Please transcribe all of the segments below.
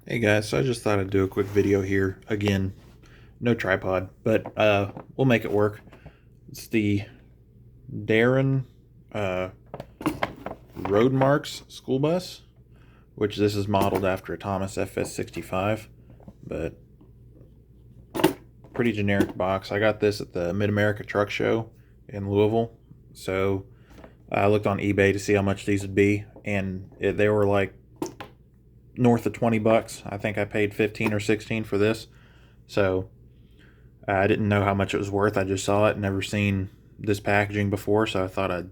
Hey guys, so I just thought I'd do a quick video here. Again, no tripod, but we'll make it work. It's the Daron uh, Roadmarks school bus, which this is modeled after a Thomas FS-65, but pretty generic box. I got this at the Mid-America Truck Show in Louisville, so I looked on eBay to see how much these would be, and they were like north of 20 bucks. I think I paid 15 or 16 for this. So I didn't know how much it was worth. I just saw it, never seen this packaging before, so I thought I'd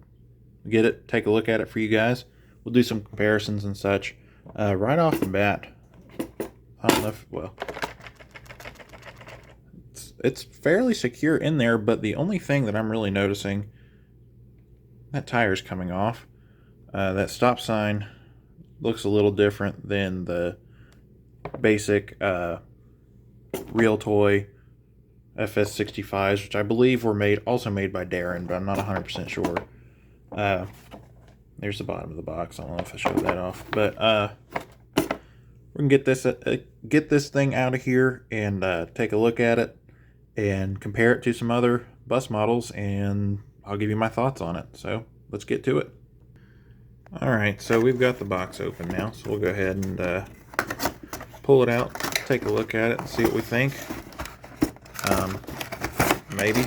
get it, take a look at it for you guys. We'll do some comparisons and such. Right off the bat, I don't know if, well, it's fairly secure in there, but the only thing that I'm really noticing, that tire's coming off. That stop sign looks a little different than the basic real toy FS-65s, which I believe were also made by Daron, but I'm not 100% sure. There's the bottom of the box. I don't know if I showed that off, but we can get this thing out of here and take a look at it and compare it to some other bus models, and I'll give you my thoughts on it. So let's get to it. All right, so we've got the box open now, so we'll go ahead and pull it out, take a look at it, and see what we think. Maybe.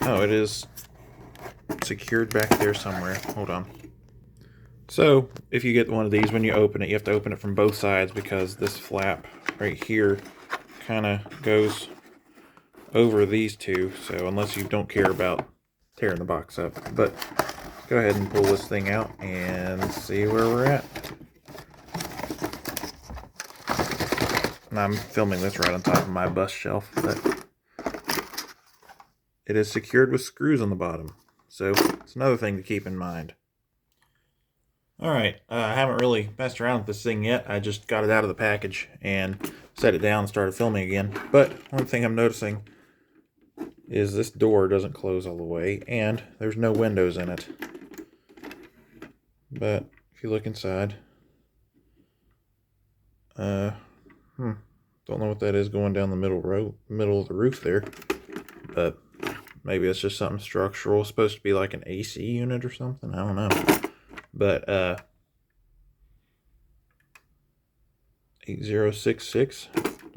Oh, it is secured back there somewhere. Hold on. So, if you get one of these, when you open it, you have to open it from both sides because this flap right here kind of goes over these two. So, unless you don't care about tearing the box up. But, let's go ahead and pull this thing out and see where we're at. And I'm filming this right on top of my bus shelf, but it is secured with screws on the bottom. So it's another thing to keep in mind. Alright, I haven't really messed around with this thing yet. I just got it out of the package and set it down and started filming again. But one thing I'm noticing is this door doesn't close all the way, and there's no windows in it. But if you look inside, don't know what that is going down the middle of the roof there, but maybe it's just something structural. It's supposed to be like an AC unit or something. I don't know. But 8066.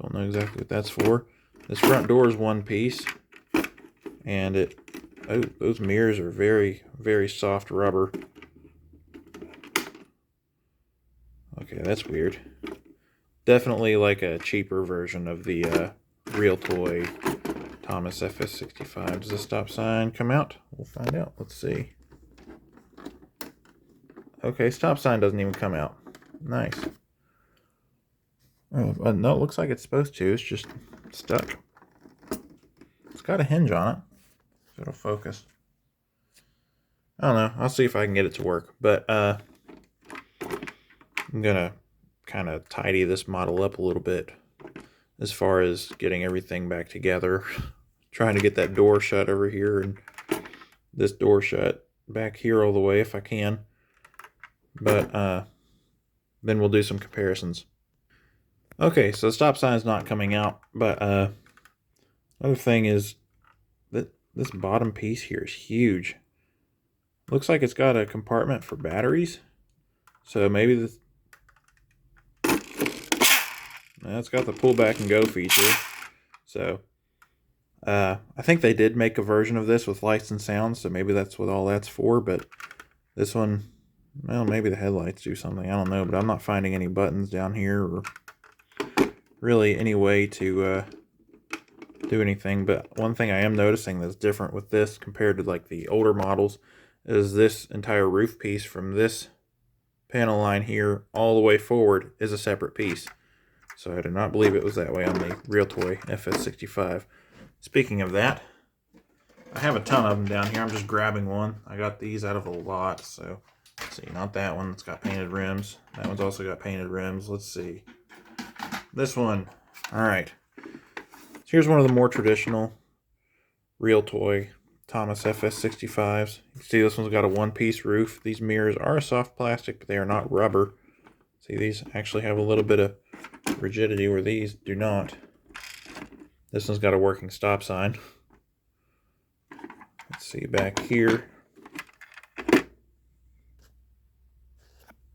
Don't know exactly what that's for. This front door is one piece, and those mirrors are very, very soft rubber. Okay, that's weird. Definitely like a cheaper version of the real toy Thomas FS-65. Does the stop sign come out? We'll find out. Let's see. Okay, stop sign doesn't even come out. Nice. Oh, no, it looks like it's supposed to. It's just stuck. It's got a hinge on it. So it'll focus. I don't know. I'll see if I can get it to work. But I'm going to kind of tidy this model up a little bit as far as getting everything back together. Trying to get that door shut over here and this door shut back here all the way if I can. But then we'll do some comparisons. Okay, so the stop sign is not coming out, but another thing is that this bottom piece here is huge. Looks like it's got a compartment for batteries. So maybe this... It's got the pull back and go feature. So I think they did make a version of this with lights and sound, so maybe that's what all that's for. But this one, well, maybe the headlights do something. I don't know, but I'm not finding any buttons down here or really any way to do anything. But one thing I am noticing that's different with this compared to like the older models is this entire roof piece from this panel line here all the way forward is a separate piece. So I do not believe it was that way on the real toy FS-65. Speaking of that, I have a ton of them down here. I'm just grabbing one. I got these out of a lot. So let's see, not that one. It's got painted rims. That one's also got painted rims. Let's see. This one. All right. So here's one of the more traditional real toy Thomas FS-65s. You can see this one's got a one-piece roof. These mirrors are soft plastic, but they are not rubber. See, these actually have a little bit of rigidity where these do not. This one's got a working stop sign. Let's see back here.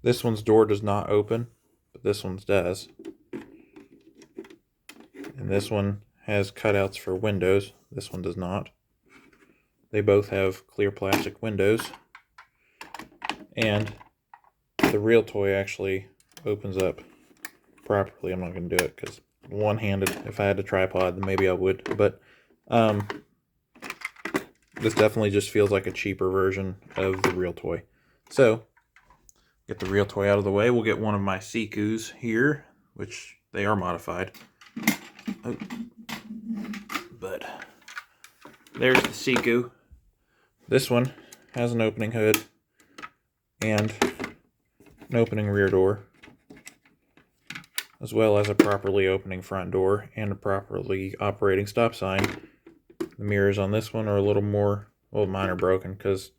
This one's door does not open, but this one's does. And this one has cutouts for windows. This one does not. They both have clear plastic windows. And the real toy actually opens up properly. I'm not going to do it because one-handed. If I had a tripod, then maybe I would. But this definitely just feels like a cheaper version of the real toy. So, get the real toy out of the way. We'll get one of my Sikus here, which they are modified. Oh. But there's the Siku. This one has an opening hood and an opening rear door, as well as a properly opening front door and a properly operating stop sign. The mirrors on this one are a little more, well, mine are broken because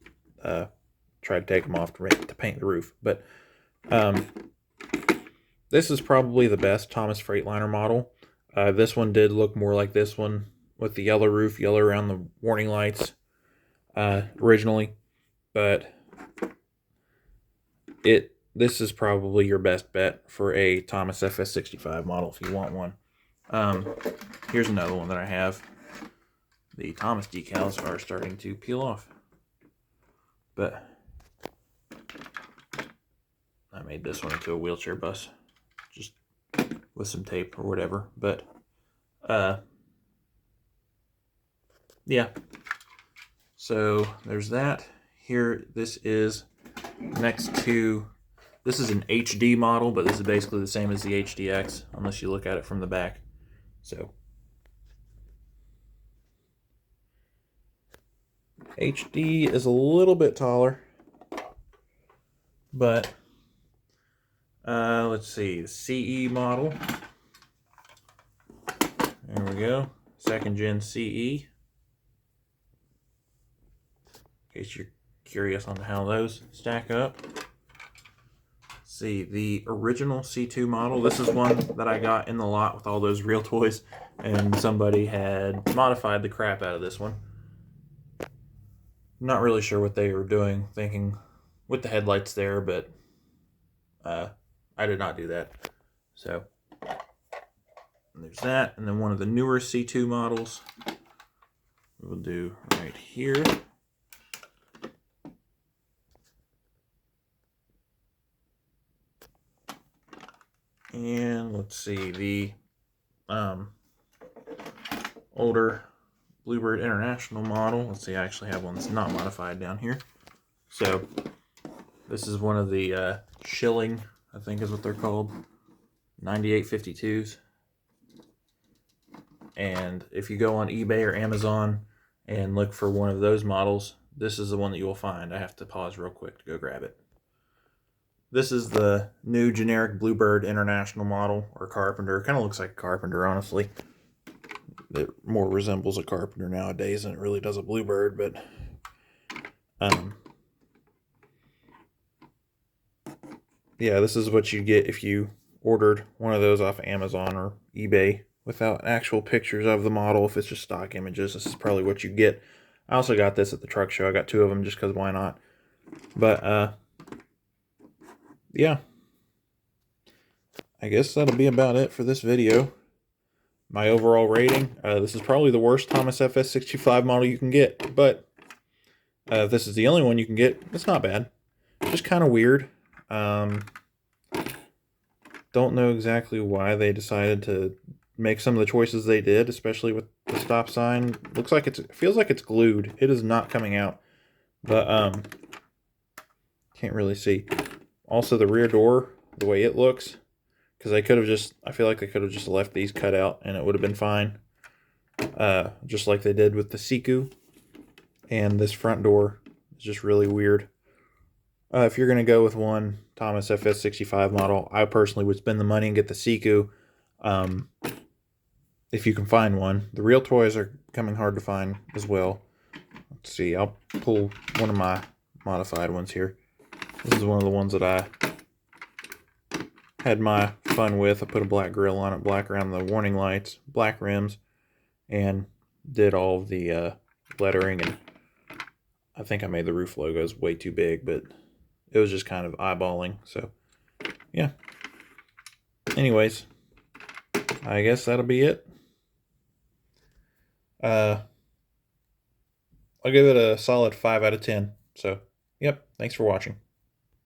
tried to take them off to paint the roof. But this is probably the best Thomas Freightliner model. This one did look more like this one with the yellow roof, yellow around the warning lights originally, but this is probably your best bet for a Thomas FS-65 model if you want one. Here's another one that I have. The Thomas decals are starting to peel off, but I made this one into a wheelchair bus just with some tape or whatever. But yeah, so there's that. Here, this is next to, this is an HD model, but this is basically the same as the HDX unless you look at it from the back. So HD is a little bit taller, but let's see, the CE model. There we go, 2nd gen CE. In case you're curious on how those stack up. Let's see, the original C2 model. This is one that I got in the lot with all those real toys, and somebody had modified the crap out of this one. Not really sure what they were doing, thinking with the headlights there, but I did not do that. So there's that, and then one of the newer C2 models we'll do right here. And let's see, the older Bluebird International model. Let's see, I actually have one that's not modified down here. So this is one of the Schilling, I think is what they're called, 9852s. And if you go on eBay or Amazon and look for one of those models, this is the one that you will find. I have to pause real quick to go grab it. This is the new generic Bluebird International model, or Carpenter. It kind of looks like a Carpenter, honestly. It more resembles a Carpenter nowadays than it really does a Bluebird, but yeah, this is what you get if you ordered one of those off Amazon or eBay without actual pictures of the model. If it's just stock images, this is probably what you get. I also got this at the truck show. I got 2 of them just because why not? But yeah, I guess that'll be about it for this video. My overall rating, this is probably the worst Thomas FS-65 model you can get, but if this is the only one you can get, it's not bad. Just kind of weird. Don't know exactly why they decided to make some of the choices they did, especially with the stop sign. Looks like it feels like it's glued. It is not coming out, but can't really see. Also, the rear door, the way it looks, because they could have just, I feel like they could have just left these cut out and it would have been fine. Just like they did with the Siku. And this front door is just really weird. If you're going to go with one Thomas FS-65 model, I personally would spend the money and get the Siku. If you can find one. The real toys are becoming hard to find as well. Let's see, I'll pull one of my modified ones here. This is one of the ones that I had my fun with. I put a black grill on it, black around the warning lights, black rims, and did all of the lettering. And I think I made the roof logos way too big, but it was just kind of eyeballing. So yeah. Anyways, I guess that'll be it. I'll give it a solid 5 out of 10. So, yep, thanks for watching.